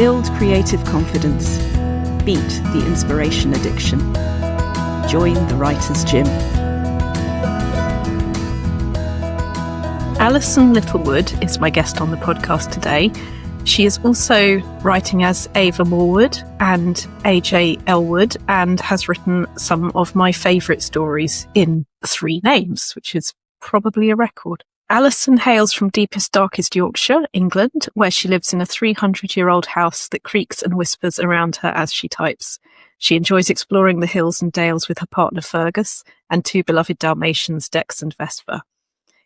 Build creative confidence. Beat the inspiration addiction. Join the Writer's Gym. Alison Littlewood is my guest on the podcast today. She is also writing as Ava Morwood and AJ Elwood, and has written some of my favourite stories in 3 names, which is probably a record. Alison hails from deepest, darkest Yorkshire, England, where she lives in a 300-year-old house that creaks and whispers around her as she types. She enjoys exploring the hills and dales with her partner Fergus and 2 beloved Dalmatians, Dex and Vesper.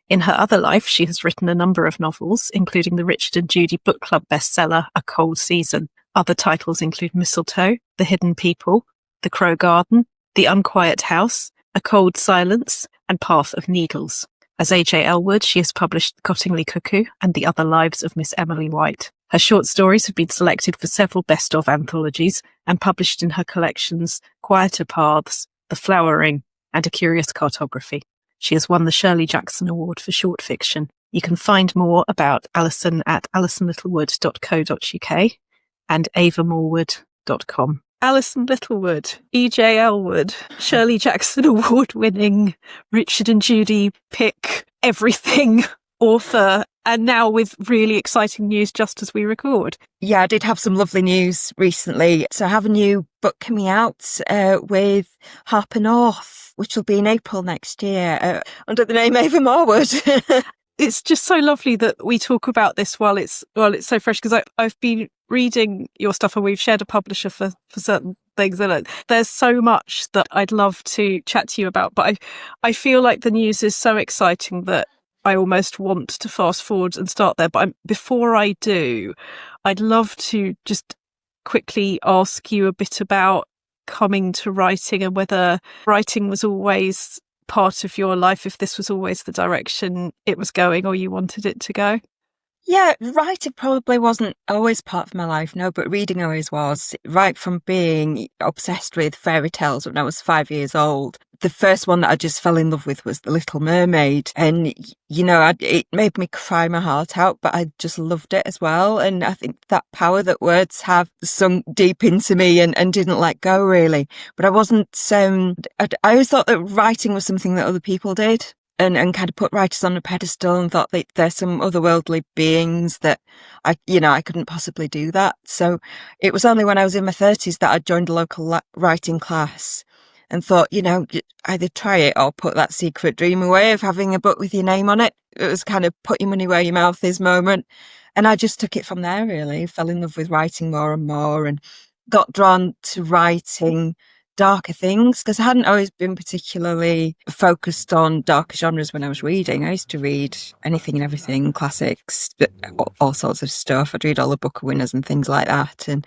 In her other life, she has written a number of novels, including the Richard and Judy book club bestseller, A Cold Season. Other titles include Mistletoe, The Hidden People, The Crow Garden, The Unquiet House, A Cold Silence, and Path of Needles. As A.J. Elwood, she has published Cottingley, Cuckoo and The Other Lives of Miss Emily White. Her short stories have been selected for several best-of anthologies and published in her collections Quieter Paths, The Flowering, and A Curious Cartography. She has won the Shirley Jackson Award for short fiction. You can find more about Alison at alisonlittlewood.co.uk and avamorwood.com. Alison Littlewood, E.J. Elwood, Shirley Jackson Award-winning, Richard and Judy pick everything author, and now with really exciting news just as we record. Yeah, I did have some lovely news recently. So I have a new book coming out with Harper North, which will be in April next year, under the name Ava Morwood. It's just so lovely that we talk about this while it's so fresh, because I've been reading your stuff and we've shared a publisher for certain things, and there's so much that I'd love to chat to you about, but I feel like the news is so exciting that I almost want to fast forward and start there. But before I do, I'd love to just quickly ask you a bit about coming to writing and whether writing was always part of your life, if this was always the direction it was going or you wanted it to go. Yeah, writing probably wasn't always part of my life, no, but reading always was. Right from being obsessed with fairy tales when I was 5 years old. The first one that I just fell in love with was The Little Mermaid. And, you know, it made me cry my heart out, but I just loved it as well. And I think that power that words have sunk deep into me and didn't let go, really. But I wasn't, I always thought that writing was something that other people did. And kind of put writers on a pedestal and thought that there's some otherworldly beings that I couldn't possibly do that. So it was only when I was in my 30s that I joined a local writing class and thought, either try it or put that secret dream away of having a book with your name on it. It was kind of put your money where your mouth is moment. And I just took it from there, really. Fell in love with writing more and more and got drawn to writing darker things, because I hadn't always been particularly focused on darker genres when I was reading. I used to read anything and everything, classics, all sorts of stuff. I'd read all the Booker winners and things like that. And,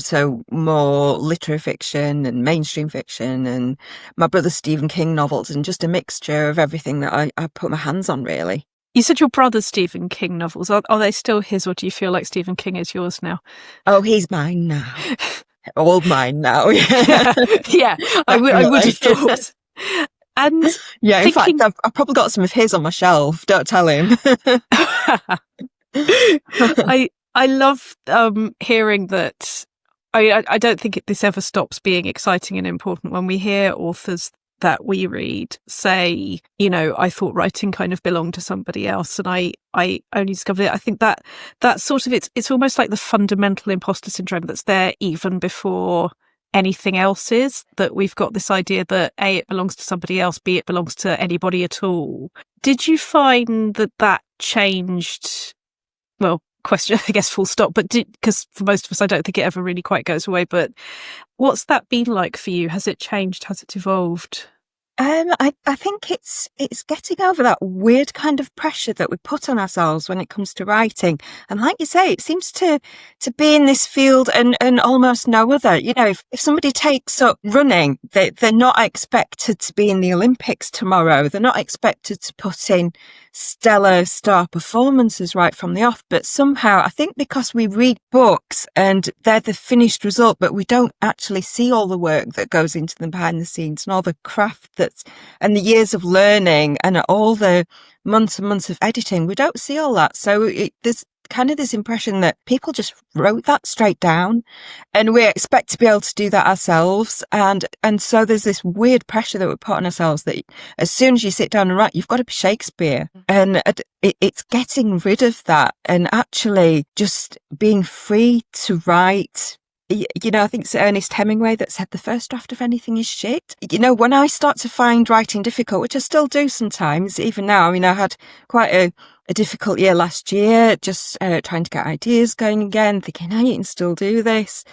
so more literary fiction and mainstream fiction and my brother Stephen King novels and just a mixture of everything that I put my hands on, really. You said your brother's Stephen King novels. Are they still his, or do you feel like Stephen King is yours now? Oh, he's mine now. All mine now. Yeah, I would have thought. And yeah, in fact, I've probably got some of his on my shelf. Don't tell him. I love hearing that. I don't think this ever stops being exciting and important when we hear authors that we read say, I thought writing kind of belonged to somebody else and I only discovered it. I think that sort of, it's almost like the fundamental imposter syndrome that's there even before anything else is, that we've got this idea that A, it belongs to somebody else, B, it belongs to anybody at all. Did you find that changed? Well, question, I guess, full stop, but because for most of us, I don't think it ever really quite goes away, but what's that been like for you? Has it changed? Has it evolved? I think it's getting over that weird kind of pressure that we put on ourselves when it comes to writing. And like you say, it seems to be in this field and almost no other. If somebody takes up running, they're not expected to be in the Olympics tomorrow. They're not expected to put in stellar star performances right from the off. But somehow, I think because we read books and they're the finished result, but we don't actually see all the work that goes into them behind the scenes and all the craft and the years of learning and all the months and months of editing, we don't see all that. So there's kind of this impression that people just wrote that straight down, and we expect to be able to do that ourselves. And so there's this weird pressure that we put on ourselves that as soon as you sit down and write, you've got to be Shakespeare. And it's getting rid of that and actually just being free to write. You know, I think it's Ernest Hemingway that said the first draft of anything is shit. You know, when I start to find writing difficult, which I still do sometimes, even now, I mean, I had quite a difficult year last year, just trying to get ideas going again, thinking, oh, you can still do this.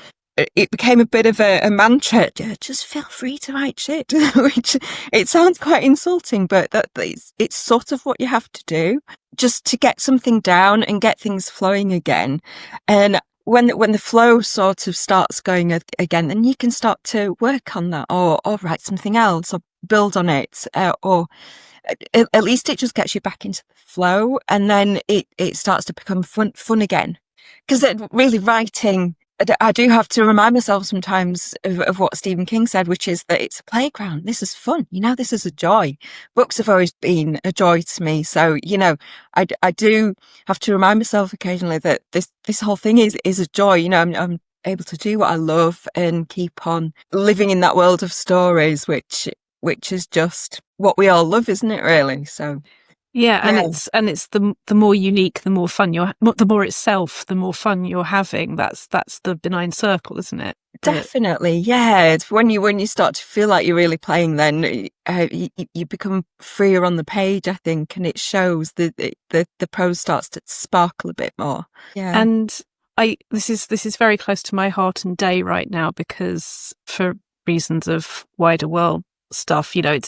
It became a bit of a mantra, just feel free to write shit, which it sounds quite insulting, but it's sort of what you have to do just to get something down and get things flowing again. And when the flow sort of starts going again, then you can start to work on that or write something else or build on it, or at least it just gets you back into the flow, and then it starts to become fun again. Because really writing, I do have to remind myself sometimes of what Stephen King said, which is that it's a playground. This is fun. You know, this is a joy. Books have always been a joy to me. So, you know, I do have to remind myself occasionally that this whole thing is a joy. You know, I'm able to do what I love and keep on living in that world of stories, which is just what we all love, isn't it, really? So yeah, and it's the more unique, the more fun the more itself, the more fun you're having. That's the benign circle, isn't it? Definitely, yeah. It's when you start to feel like you're really playing, then you become freer on the page, I think, and it shows the prose starts to sparkle a bit more. Yeah, and this is very close to my heart and day right now, because for reasons of wider world stuff, you know,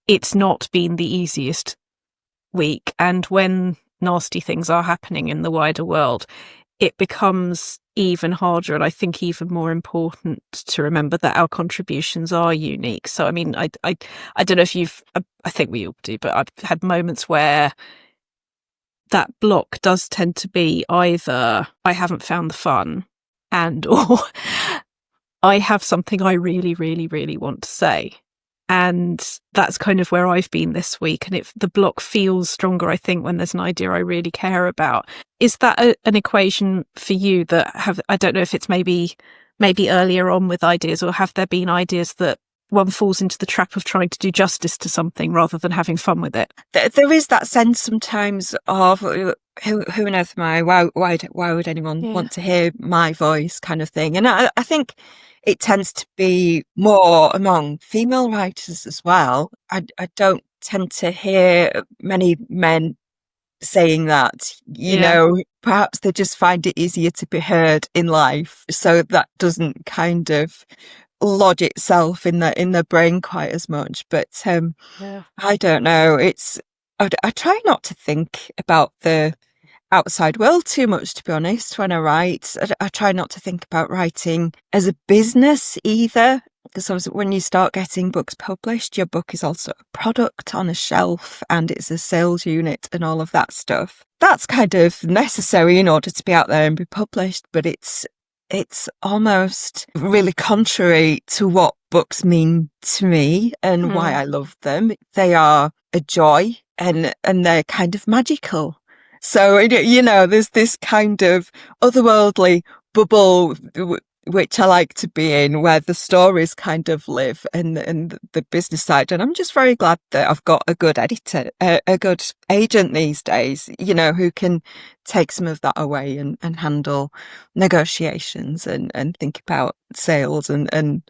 it's not been the easiest week, and when nasty things are happening in the wider world, it becomes even harder, and I think even more important to remember that our contributions are unique. So I mean, I don't know if I think we all do, but I've had moments where that block does tend to be either I haven't found the fun, or I have something I really, really, really want to say. And that's kind of where I've been this week. And the block feels stronger, I think, when there's an idea I really care about. Is that an equation for you that I don't know if it's maybe earlier on with ideas, or have there been ideas that one falls into the trap of trying to do justice to something rather than having fun with it? There is that sense sometimes of who on earth am I? Why would anyone want to hear my voice, kind of thing? And I think it tends to be more among female writers as well. I don't tend to hear many men saying that, you know, perhaps they just find it easier to be heard in life. So that doesn't kind of lodge itself in the brain quite as much. But I don't know. I try not to think about the outside world too much, to be honest, when I write. I try not to think about writing as a business either, because when you start getting books published, your book is also a product on a shelf and it's a sales unit and all of that stuff. That's kind of necessary in order to be out there and be published, but it's almost really contrary to what books mean to me and why I love them. They are a joy and they're kind of magical. So, you know, there's this kind of otherworldly bubble which I like to be in, where the stories kind of live and the business side. And I'm just very glad that I've got a good editor, a good agent these days, you know, who can take some of that away and handle negotiations and think about sales and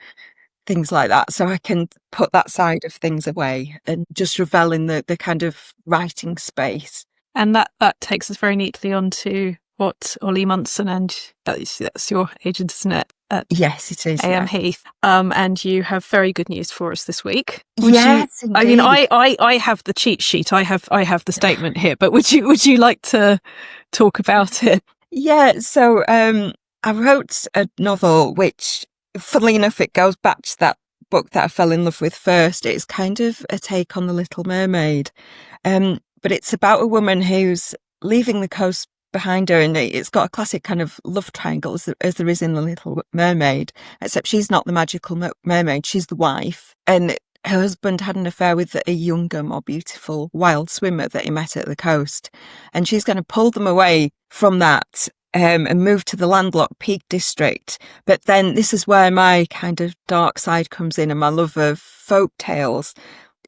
things like that. So I can put that side of things away and just revel in the kind of writing space. And that takes us very neatly on to what Ollie Munson, and that's your agent, isn't it? Yes, it is. AM Heath. And you have very good news for us this week. Yes, indeed. I mean, I have the cheat sheet. I have the statement here. But would you like to talk about it? Yeah. So I wrote a novel which, funnily enough, it goes back to that book that I fell in love with first. It's kind of a take on The Little Mermaid. But it's about a woman who's leaving the coast behind her, and it's got a classic kind of love triangle as there is in The Little Mermaid, except she's not the magical mermaid, she's the wife, and her husband had an affair with a younger, more beautiful wild swimmer that he met at the coast. And she's going to pull them away from that and move to the landlocked Peak District. But then this is where my kind of dark side comes in and my love of folk tales.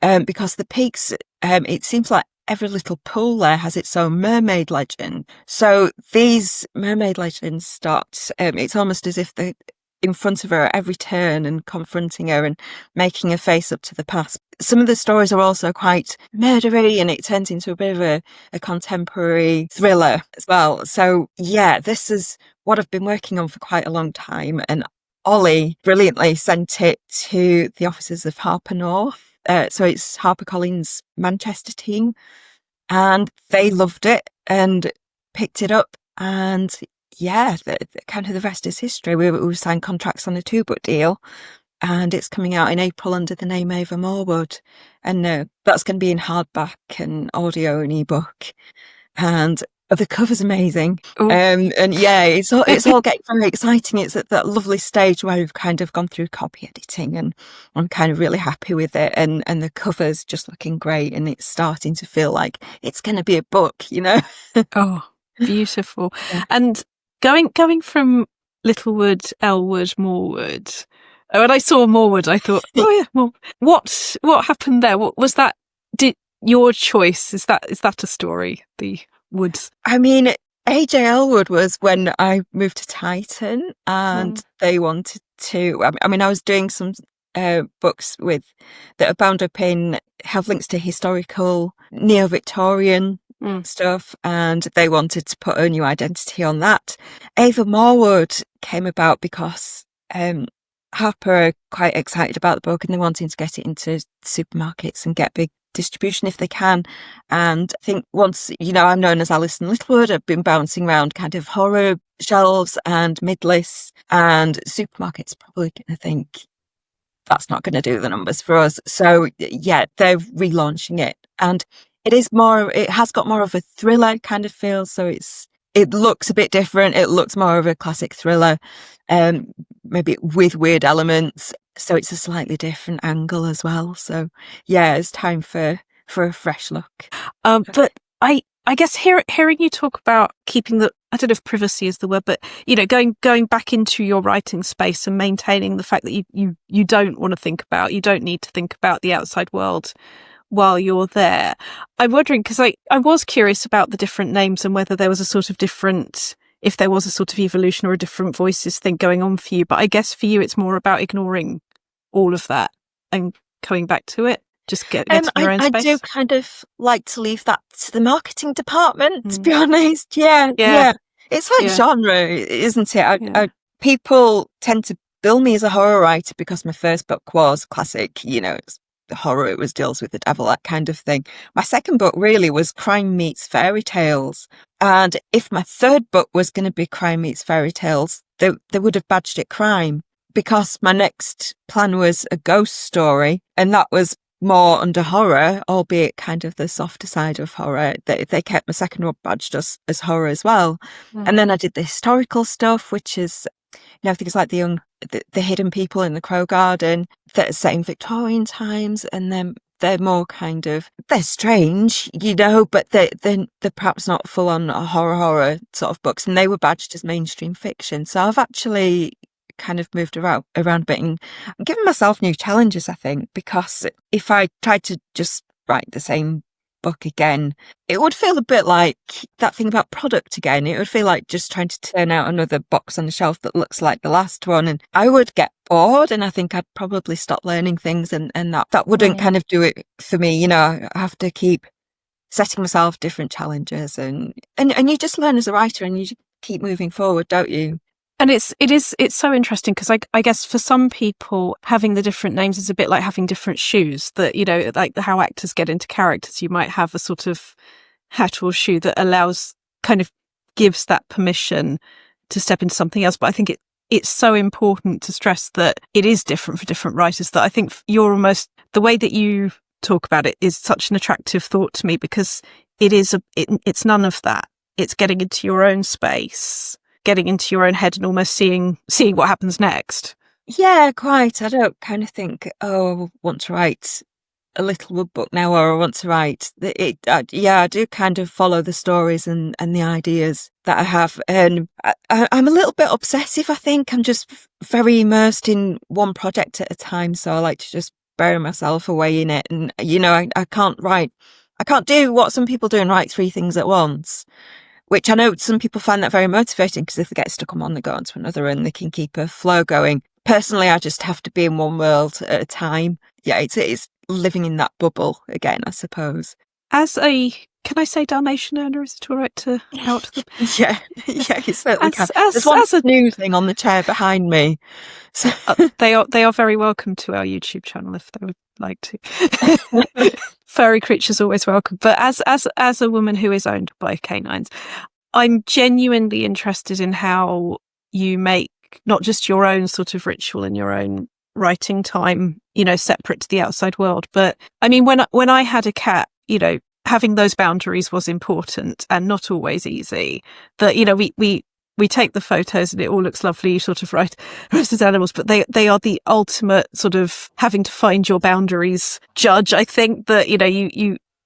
Because the Peaks, it seems like every little pool there has its own mermaid legend. So these mermaid legends start, it's almost as if they're in front of her at every turn and confronting her and making her face up to the past. Some of the stories are also quite murdery and it turns into a bit of a contemporary thriller as well. So yeah, this is what I've been working on for quite a long time. And Ollie brilliantly sent it to the offices of Harper North. So it's HarperCollins Manchester team, and they loved it and picked it up. And yeah, kind of the rest is history. We signed contracts on a 2-book deal, and it's coming out in April under the name Ava Morwood. And that's going to be in hardback and audio and ebook. And the cover's amazing. And yeah, it's all getting very exciting. It's at that lovely stage where we've kind of gone through copy editing and I'm kind of really happy with it. And the cover's just looking great and it's starting to feel like it's going to be a book, you know? Oh, beautiful. Yeah. And going from Littlewood, Elwood, Morwood. When I saw Morwood, I thought, oh yeah, well, what happened there? What was that? Your choice? Is that a story? The woods. I mean, AJ Elwood was when I moved to Titan and they wanted to, I mean, I was doing some books that are bound up in, have links to historical neo-Victorian stuff, and they wanted to put a new identity on that. Ava Morwood came about because Harper are quite excited about the book and they're wanting to get it into supermarkets and get big distribution if they can. And I think once, I'm known as Alison Littlewood, I've been bouncing around kind of horror shelves and mid-lists, and supermarkets probably going to think that's not going to do the numbers for us. So yeah, they're relaunching it, and it has got more of a thriller kind of feel. So it looks a bit different. It looks more of a classic thriller, maybe with weird elements. So it's a slightly different angle as well. So yeah, it's time for a fresh look. But I guess hearing you talk about keeping I don't know if privacy is the word, but going back into your writing space and maintaining the fact that you don't want to think about, you don't need to think about the outside world while you're there. I'm wondering, because I was curious about the different names and whether there was a sort of different, if there was a sort of evolution or a different voices thing going on for you. But I guess for you, it's more about ignoring all of that and coming back to it. Just get in your own space. I do kind of like to leave that to the marketing department, to be honest. Yeah. It's like genre, isn't it? People tend to bill me as a horror writer because my first book was classic, it's horror, it was deals with the devil, that kind of thing. My second book really was crime meets fairy tales. And if my third book was going to be crime meets fairy tales, they would have badged it crime, because my next plan was a ghost story, and that was more under horror, albeit kind of the softer side of horror. They kept my second one badged as horror as well. And then I did the historical stuff, which is, things like the hidden people in the Crow Garden that are set in Victorian times, and then they're more kind of, they're strange, but they're perhaps not full on horror sort of books, and they were badged as mainstream fiction. So I've actually kind of moved around a bit, and I'm giving myself new challenges, I think, because if I tried to just write the same book again, it would feel a bit like that thing about product again. It would feel like just trying to turn out another box on the shelf that looks like the last one, and I would get bored, and I think I'd probably stop learning things, and that wouldn't kind of do it for me. I have to keep setting myself different challenges, and you just learn as a writer, and you just keep moving forward, don't you? And it's so interesting, because I guess for some people having the different names is a bit like having different shoes, that, like how actors get into characters, you might have a sort of hat or shoe that kind of gives that permission to step into something else. But I think it's so important to stress that it is different for different writers, that I think you're almost, the way that you talk about it is such an attractive thought to me, because it's none of that. It's getting into your own space, getting into your own head, and almost seeing what happens next. Yeah, quite. I don't kind of think, oh, I want to write a Littlewood book now, or I want to write I do kind of follow the stories and the ideas that I have. And I'm a little bit obsessive, I think. I'm just very immersed in one project at a time. So I like to just bury myself away in it. And, I can't do what some people do and write 3 things at once, which I know some people find that very motivating, because if they get stuck on one, they go on to another and they can keep a flow going. Personally, I just have to be in one world at a time. Yeah, it's living in that bubble again, I suppose. Can I say Dalmatian owner? Is it all right to out them? Yeah, you certainly can. There's one new thing on the chair behind me. So. They are very welcome to our YouTube channel if they would like to. Furry creatures always welcome. But as a woman who is owned by canines, I'm genuinely interested in how you make not just your own sort of ritual and your own writing time, separate to the outside world. But I mean, when I had a cat, having those boundaries was important and not always easy. But, we take the photos and it all looks lovely. You sort of write as animals, but they are the ultimate sort of having to find your boundaries judge. I think that,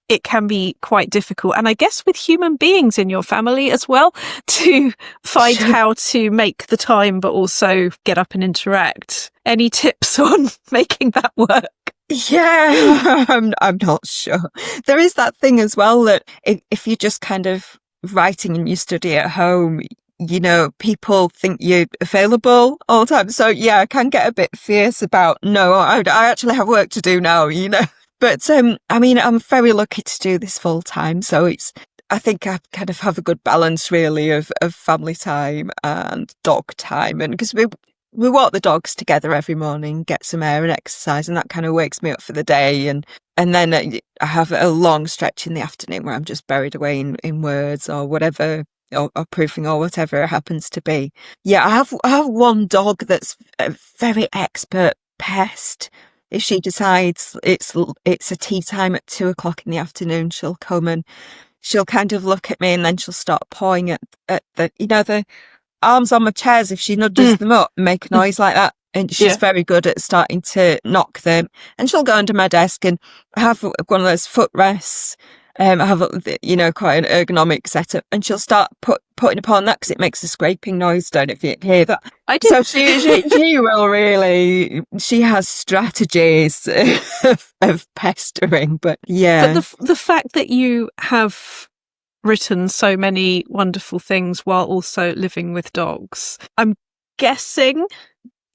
it can be quite difficult. And I guess with human beings in your family as well, to find how to make the time, but also get up and interact. Any tips on making that work? Yeah, I'm not sure. There is that thing as well that if you're just kind of writing and you study at home, people think you're available all the time. So yeah, I can get a bit fierce about, no, I actually have work to do now, But I'm very lucky to do this full time. So I think I kind of have a good balance really of family time and dog time. And because we walk the dogs together every morning, get some air and exercise, and that kind of wakes me up for the day. And then I have a long stretch in the afternoon where I'm just buried away in words or whatever, or proofing or whatever it happens to be. Yeah, I have one dog that's a very expert pest. If she decides it's a tea time at 2:00 in the afternoon, she'll come and she'll kind of look at me, and then she'll start pawing at the arms on my chairs. If she nudges them up and make a noise like that, and she's very good at starting to knock them. And she'll go under my desk and have one of those footrests. I have quite an ergonomic setup, and she'll start putting upon that because it makes a scraping noise. Don't know if you hear that. I do. So she will really. She has strategies of pestering, but yeah. But the fact that you have written so many wonderful things while also living with dogs, I'm guessing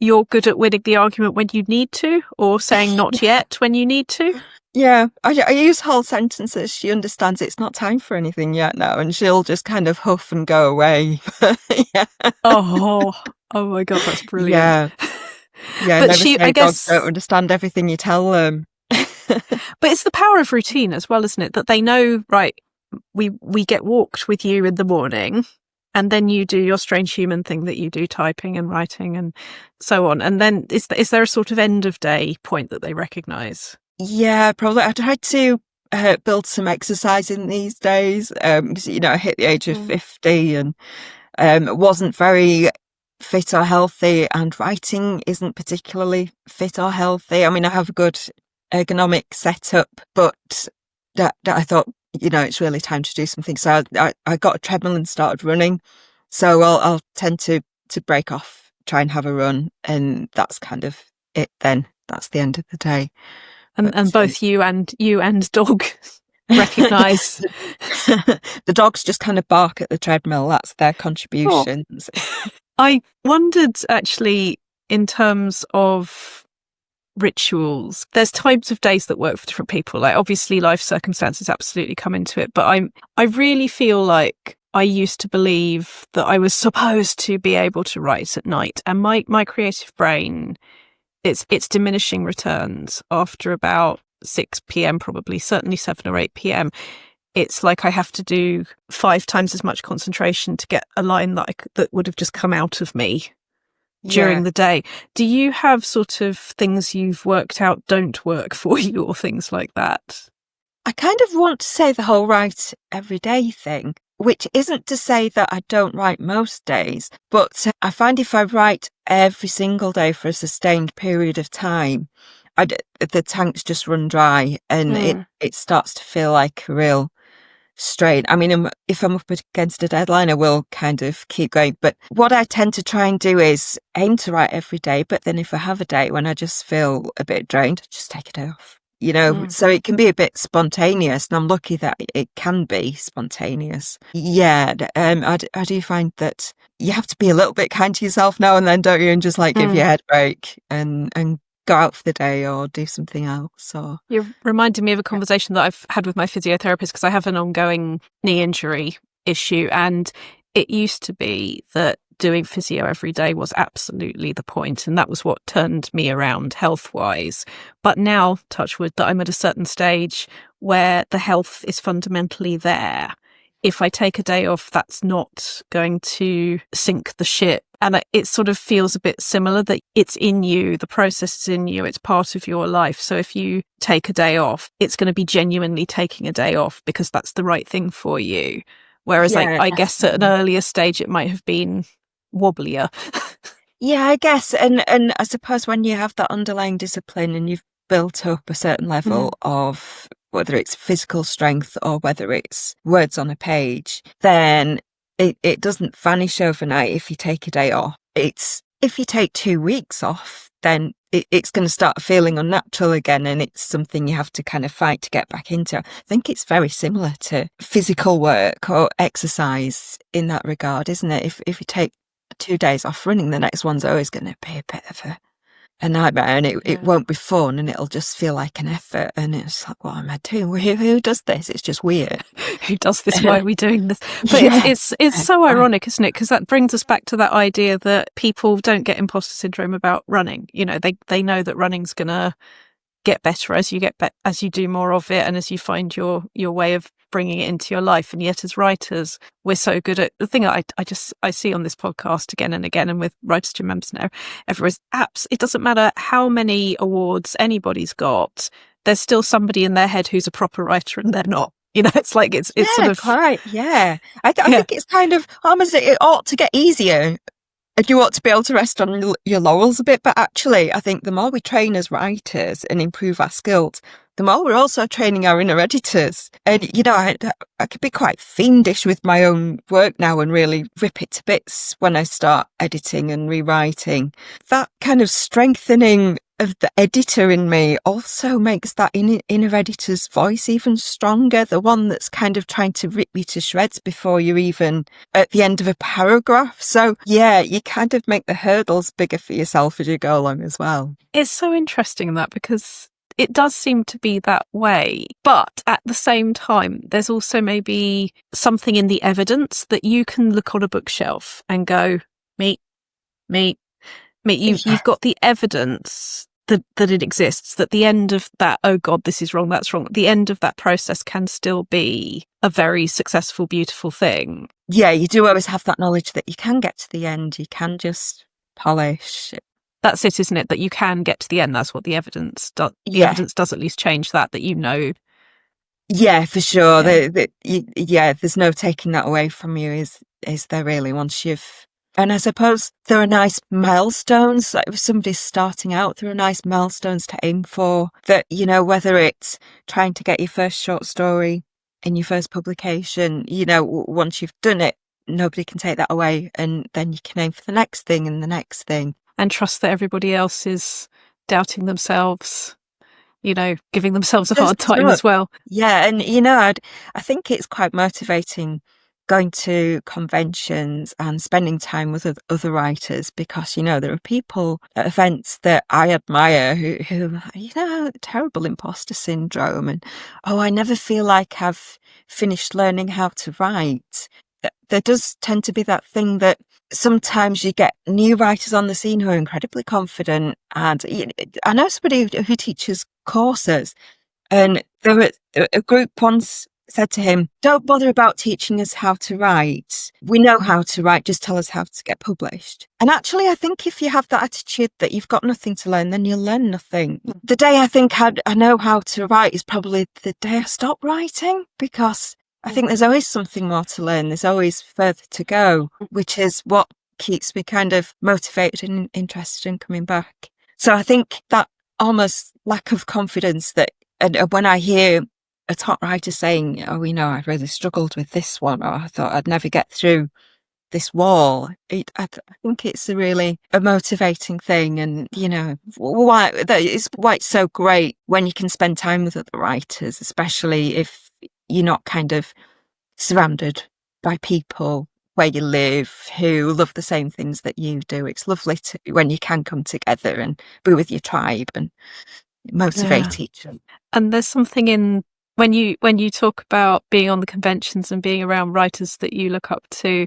you're good at winning the argument when you need to, or saying not yet when you need to. Yeah, I use whole sentences. She understands it's not time for anything yet now, and she'll just kind of huff and go away. Yeah. Oh my God, that's brilliant. Yeah. But I guess dogs don't understand everything you tell them. But it's the power of routine as well, isn't it? That they know, right? We get walked with you in the morning, and then you do your strange human thing that you do, typing and writing and so on. And then is there a sort of end of day point that they recognise? Yeah, probably. I tried to build some exercise in these days because, I hit the age of 50 and wasn't very fit or healthy, and writing isn't particularly fit or healthy. I mean, I have a good ergonomic setup, but that I thought, it's really time to do something. So I got a treadmill and started running. So I'll tend to break off, try and have a run, and that's kind of it then. That's the end of the day. And both you and dog recognise. The dogs just kind of bark at the treadmill. That's their contributions. I wondered, actually, in terms of rituals, there's types of days that work for different people. Like, obviously life circumstances absolutely come into it, but I really feel like I used to believe that I was supposed to be able to write at night, and my creative brain, it's diminishing returns after about 6 p.m, probably, certainly 7 or 8 p.m. It's like I have to do 5 times as much concentration to get a line that would have just come out of me during the day. Do you have sort of things you've worked out don't work for you, or things like that? I kind of want to say the whole write every day thing, which isn't to say that I don't write most days, but I find if I write every single day for a sustained period of time, the tanks just run dry and it starts to feel like a real strain. I mean, if I'm up against a deadline, I will kind of keep going. But what I tend to try and do is aim to write every day. But then if I have a day when I just feel a bit drained, just take a day off. So it can be a bit spontaneous, and I'm lucky that it can be spontaneous. Yeah, I do find that you have to be a little bit kind to yourself now and then, don't you? And just like give your head a break and go out for the day or do something else. Or You're reminding me of a conversation that I've had with my physiotherapist, because I have an ongoing knee injury issue, and it used to be that doing physio every day was absolutely the point, and that was what turned me around health-wise. But now, touch wood, that I'm at a certain stage where the health is fundamentally there. If I take a day off, that's not going to sink the ship. And it sort of feels a bit similar, that it's in you, the process is in you, it's part of your life. So if you take a day off, it's going to be genuinely taking a day off because that's the right thing for you. Whereas I guess at an earlier stage, it might have been wobblier. Yeah, I guess. And I suppose when you have that underlying discipline and you've built up a certain level of whether it's physical strength or whether it's words on a page, then it doesn't vanish overnight if you take a day off. It's if you take 2 weeks off, then it's going to start feeling unnatural again, and it's something you have to kind of fight to get back into. I think it's very similar to physical work or exercise in that regard, isn't it? If you take 2 days off running, the next one's always going to be a bit of a nightmare, and it won't be fun, and it'll just feel like an effort, and it's like, what am I doing? Who does this? It's just weird. Who does this? Why are we doing this? But it's so ironic, isn't it? Because that brings us back to that idea that people don't get imposter syndrome about running. They know that running's gonna get better as you as you do more of it, and as you find your way of bringing it into your life. And yet as writers, we're so good at the thing I see on this podcast again and again, and with Writers Gym members now, everyone's apps. It doesn't matter how many awards anybody's got, there's still somebody in their head who's a proper writer and they're not. It's like it's sort of quite, yeah. I think it's kind of almost, it ought to get easier. You ought to be able to rest on your laurels a bit, but actually, I think the more we train as writers and improve our skills, the more we're also training our inner editors. And, I could be quite fiendish with my own work now and really rip it to bits when I start editing and rewriting. That kind of strengthening of the editor in me also makes that inner editor's voice even stronger, the one that's kind of trying to rip you to shreds before you're even at the end of a paragraph. So yeah, you kind of make the hurdles bigger for yourself as you go along as well. It's so interesting that, because it does seem to be that way. But at the same time, there's also maybe something in the evidence that you can look on a bookshelf and go, me. You've got the evidence that it exists, that the end of that, oh God, this is wrong, that's wrong, the end of that process can still be a very successful, beautiful thing. Yeah, you do always have that knowledge that you can get to the end, you can just polish. That's it, isn't it? That you can get to the end. That's what the evidence does. The evidence does at least change that Yeah, for sure. There's no taking that away from you, is there really, once you've... And I suppose there are nice milestones, like if somebody's starting out, there are nice milestones to aim for, that, whether it's trying to get your first short story in your first publication, once you've done it, nobody can take that away, and then you can aim for the next thing and the next thing. And trust that everybody else is doubting themselves, giving themselves a hard time as well. Yeah, and, I think it's quite motivating going to conventions and spending time with other writers, because, there are people at events that I admire who terrible imposter syndrome and, I never feel like I've finished learning how to write. There does tend to be that thing that sometimes you get new writers on the scene who are incredibly confident. And I know somebody who teaches courses, and there were a group once said to him, don't bother about teaching us how to write. We know how to write, just tell us how to get published. And actually, I think if you have that attitude that you've got nothing to learn, then you'll learn nothing. The day I think I know how to write is probably the day I stop writing, because I think there's always something more to learn. There's always further to go, which is what keeps me kind of motivated and interested in coming back. So I think that almost lack of confidence that, and when I hear a top writer saying, oh, I really struggled with this one, or I thought I'd never get through this wall, I think it's a motivating thing. And, why it's so great when you can spend time with other writers, especially if you're not kind of surrounded by people where you live who love the same things that you do. It's lovely when you can come together and be with your tribe and motivate each other. And there's something in when you talk about being on the conventions and being around writers that you look up to,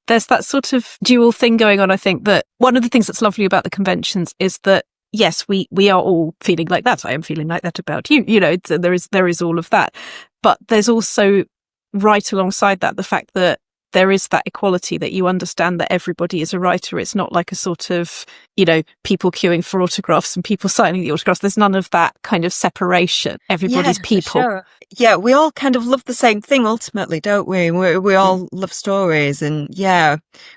there's that sort of dual thing going on. I think that one of the things that's lovely about the conventions is that, yes, we are all feeling like that. I am feeling like that about you. There is all of that. But there's also, right alongside that, the fact that there is that equality, that you understand that everybody is a writer. It's not like a sort of, people queuing for autographs and people signing the autographs. There's none of that kind of separation. Everybody's people. Sure. Yeah, we all kind of love the same thing ultimately, don't we? We all love stories, and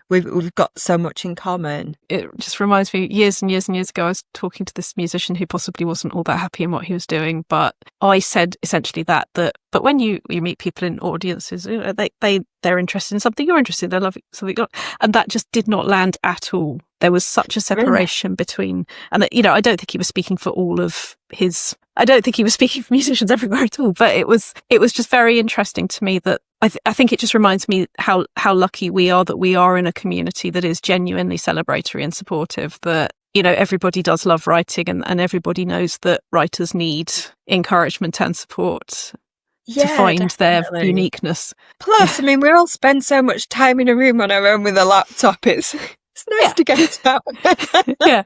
we've got so much in common. It just reminds me, years and years and years ago, I was talking to this musician who possibly wasn't all that happy in what he was doing, but I said essentially that but when you meet people in audiences, they're interested in something you're interested in, they love something, and that just did not land at all. There was such a separation between, and I don't think he was speaking for all of his. I don't think he was speaking for musicians everywhere at all. But it was just very interesting to me that I think it just reminds me how lucky we are that we are in a community that is genuinely celebratory and supportive. That everybody does love writing, and everybody knows that writers need encouragement and support to find their uniqueness. Plus, we all spend so much time in a room on our own with a laptop. It's nice to get out. Yeah,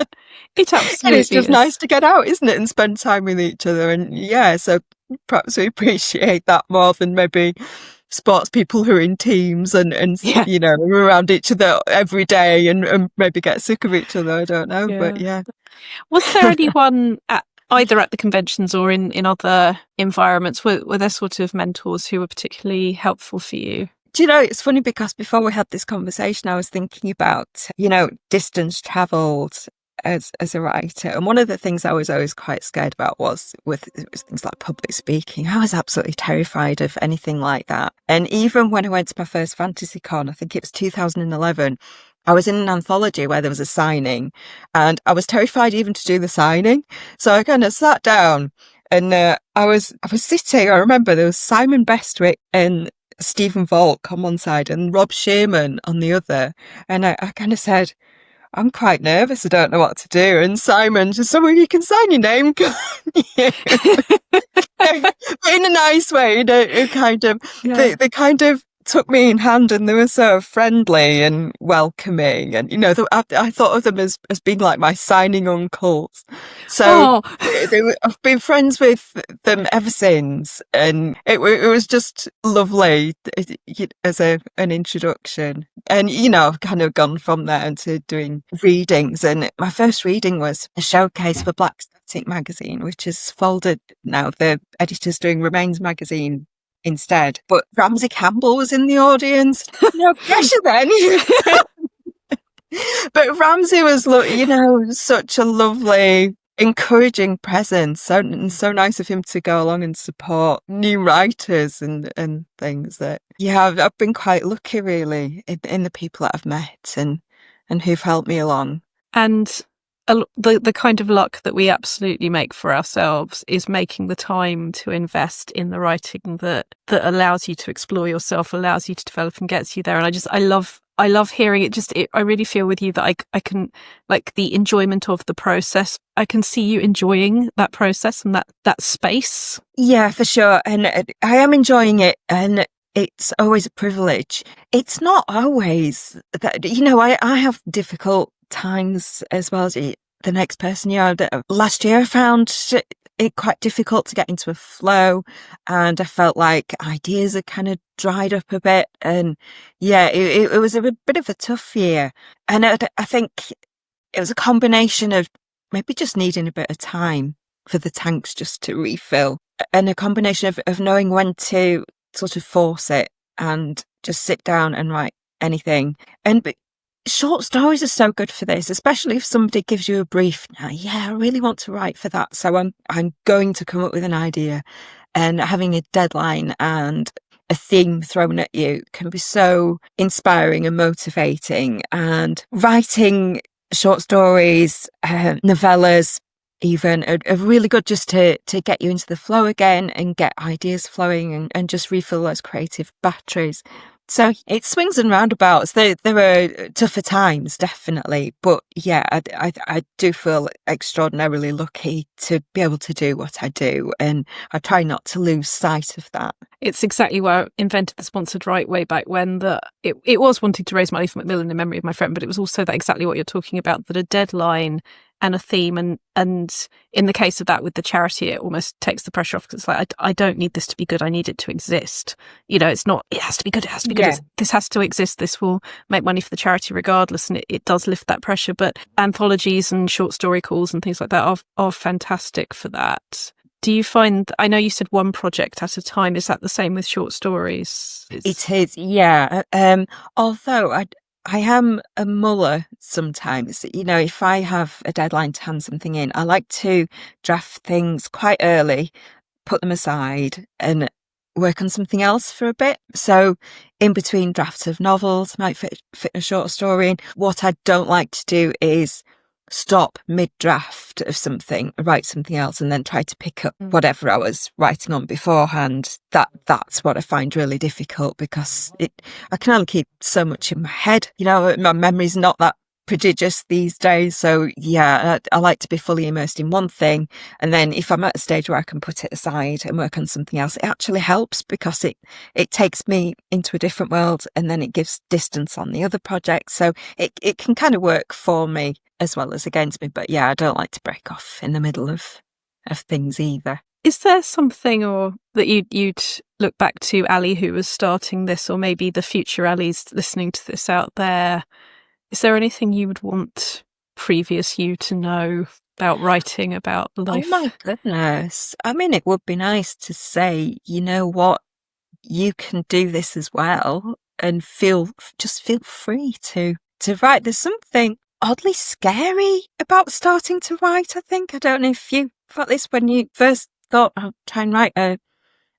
it absolutely and it's just is. nice to get out, isn't it? And spend time with each other. And so perhaps we appreciate that more than maybe sports people who are in teams and around each other every day and maybe get sick of each other. I don't know, but yeah. Was there anyone either at the conventions or in other environments, were there sort of mentors who were particularly helpful for you? Do it's funny because before we had this conversation, I was thinking about, distance travelled as a writer. And one of the things I was always quite scared about was things like public speaking. I was absolutely terrified of anything like that. And even when I went to my first Fantasy Con, I think it was 2011, I was in an anthology where there was a signing and I was terrified even to do the signing. So I kind of sat down and I was sitting, I remember there was Simon Bestwick and Stephen Volk on one side and Rob Shearman on the other. And I kind of said, I'm quite nervous. I don't know what to do. And Simon just said, well, you can sign your name, can't you? But in a nice way, they kind of took me in hand and they were so friendly and welcoming. And, I thought of them as being like my signing uncles. So I've been friends with them ever since. And it was just lovely as an introduction. And, I've kind of gone from there into doing readings. And my first reading was a showcase for Black Static magazine, which is folded now. The editor's doing Remains magazine instead. But Ramsey Campbell was in the audience. No pressure then. But Ramsey was, such a lovely, encouraging presence. So nice of him to go along and support new writers and things that, I've been quite lucky really in the people that I've met and who've helped me along. And the kind of luck that we absolutely make for ourselves is making the time to invest in the writing that allows you to explore yourself, allows you to develop and gets you there. And I love hearing it. I really feel with you that I can, like, the enjoyment of the process. I can see you enjoying that process and that space. Yeah, for sure. And I am enjoying it. And it's always a privilege. It's not always that, I have difficult times as well as the next person. Last year I found it quite difficult to get into a flow and I felt like ideas had kind of dried up a bit. And it was a bit of a tough year. And I think it was a combination of maybe just needing a bit of time for the tanks just to refill and a combination of knowing when to sort of force it and just sit down and write anything. But short stories are so good for this, especially if somebody gives you a brief. Now, I really want to write for that, so I'm going to come up with an idea. And having a deadline and a theme thrown at you can be so inspiring and motivating. And writing short stories, novellas, even are really good just to get you into the flow again and get ideas flowing and just refill those creative batteries. So it swings and roundabouts. There are tougher times, definitely. But yeah, I do feel extraordinarily lucky to be able to do what I do. And I try not to lose sight of that. It's exactly why I invented the sponsored write way back when, that it was wanting to raise money for Macmillan in memory of my friend, but it was also that exactly what you're talking about, that a deadline and a theme, and in the case of that with the charity, it almost takes the pressure off, because it's like, I don't need this to be good, I need it to exist. It's not, it has to be good, it has to be good. Yeah. This has to exist, this will make money for the charity regardless, and it does lift that pressure. But anthologies and short story calls and things like that are fantastic for that. Do you find, I know you said one project at a time, is that the same with short stories? It is, yeah. Although I am a muller sometimes. If I have a deadline to hand something in, I like to draft things quite early, put them aside and work on something else for a bit. So in between drafts of novels, might fit a short story in. What I don't like to do is stop mid-draft of something, write something else, and then try to pick up whatever I was writing on beforehand. That's what I find really difficult, because I can only keep so much in my head. My memory's not that prodigious these days. So yeah, I like to be fully immersed in one thing. And then if I'm at a stage where I can put it aside and work on something else, it actually helps, because it takes me into a different world, and then it gives distance on the other project. So it can kind of work for me as well as against me. But yeah, I don't like to break off in the middle of things either. Is there something or that you'd look back to, Ali, who was starting this, or maybe the future Ali's listening to this out there? Is there anything you would want previous you to know about writing, about life? Oh my goodness. I mean, it would be nice to say, you know what, you can do this as well, and just feel free to write. There's something oddly scary about starting to write, I think. I don't know if you felt this when you first thought, I'll try and write a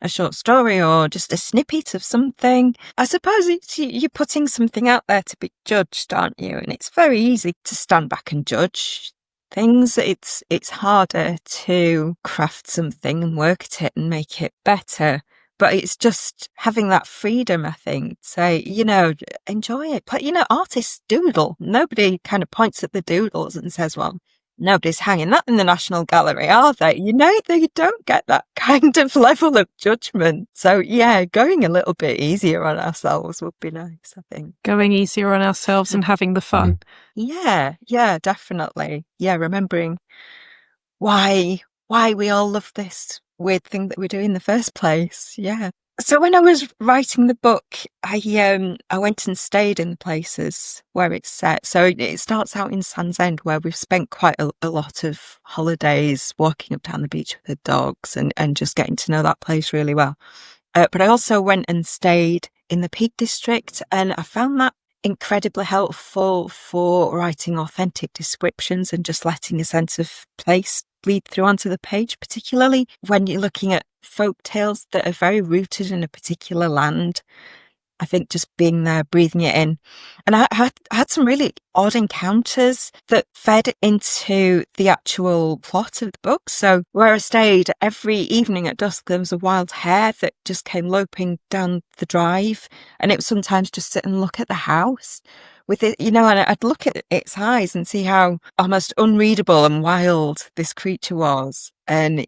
short story or just a snippet of something. I suppose you're putting something out there to be judged, aren't you? And it's very easy to stand back and judge things. It's harder to craft something and work at it and make it better. But it's just having that freedom, I think. Say, enjoy it. But, artists doodle. Nobody kind of points at the doodles and says, well, nobody's hanging that in the National Gallery, are they? They don't get that kind of level of judgment. So, yeah, going a little bit easier on ourselves would be nice, I think. Going easier on ourselves and having the fun. Yeah, definitely. Yeah, remembering why we all love this weird thing that we do in the first place. Yeah. So when I was writing the book, I went and stayed in the places where it's set. So it starts out in Sands End, where we've spent quite a lot of holidays walking up down the beach with the dogs and just getting to know that place really well. But I also went and stayed in the Peak District, and I found that incredibly helpful for writing authentic descriptions and just letting a sense of place bleed through onto the page, particularly when you're looking at folk tales that are very rooted in a particular land. I think just being there, breathing it in. And I had some really odd encounters that fed into the actual plot of the book. So where I stayed, every evening at dusk, there was a wild hare that just came loping down the drive. And it would sometimes just sit and look at the house with it, and I'd look at its eyes and see how almost unreadable and wild this creature was. And,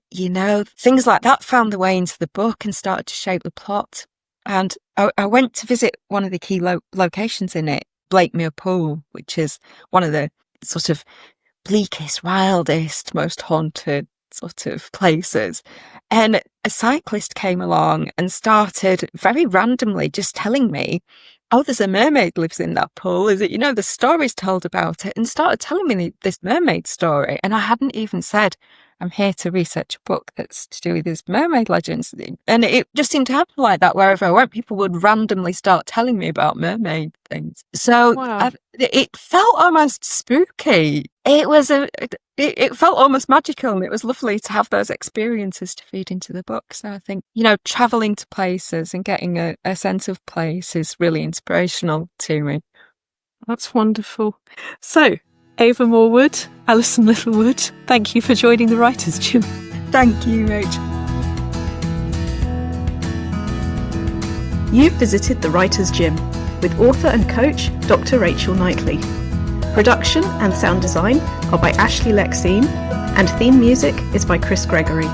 things like that found their way into the book and started to shape the plot. And I went to visit one of the key locations in it, Blakemere Pool, which is one of the sort of bleakest, wildest, most haunted sort of places. And a cyclist came along and started very randomly just telling me, oh, there's a mermaid lives in that pool. Is it, the story's told about it, and started telling me this mermaid story. And I hadn't even said I'm here to research a book that's to do with these mermaid legends. And it just seemed to happen like that wherever I went. People would randomly start telling me about mermaid things. So Wow. it felt almost spooky. It felt almost magical, and it was lovely to have those experiences to feed into the book. So I think, travelling to places and getting a sense of place is really inspirational to me. That's wonderful. So, Ava Morwood, Alison Littlewood, thank you for joining the Writers' Gym. Thank you, Rachel. You've visited the Writers' Gym with author and coach Dr Rachel Knightley. Production and sound design are by Ashley Lexine, and theme music is by Chris Gregory.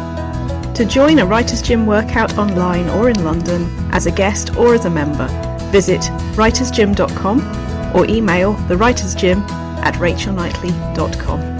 To join a Writers' Gym workout online or in London, as a guest or as a member, visit writersgym.com or email thewritersgym@rachelknightley.com.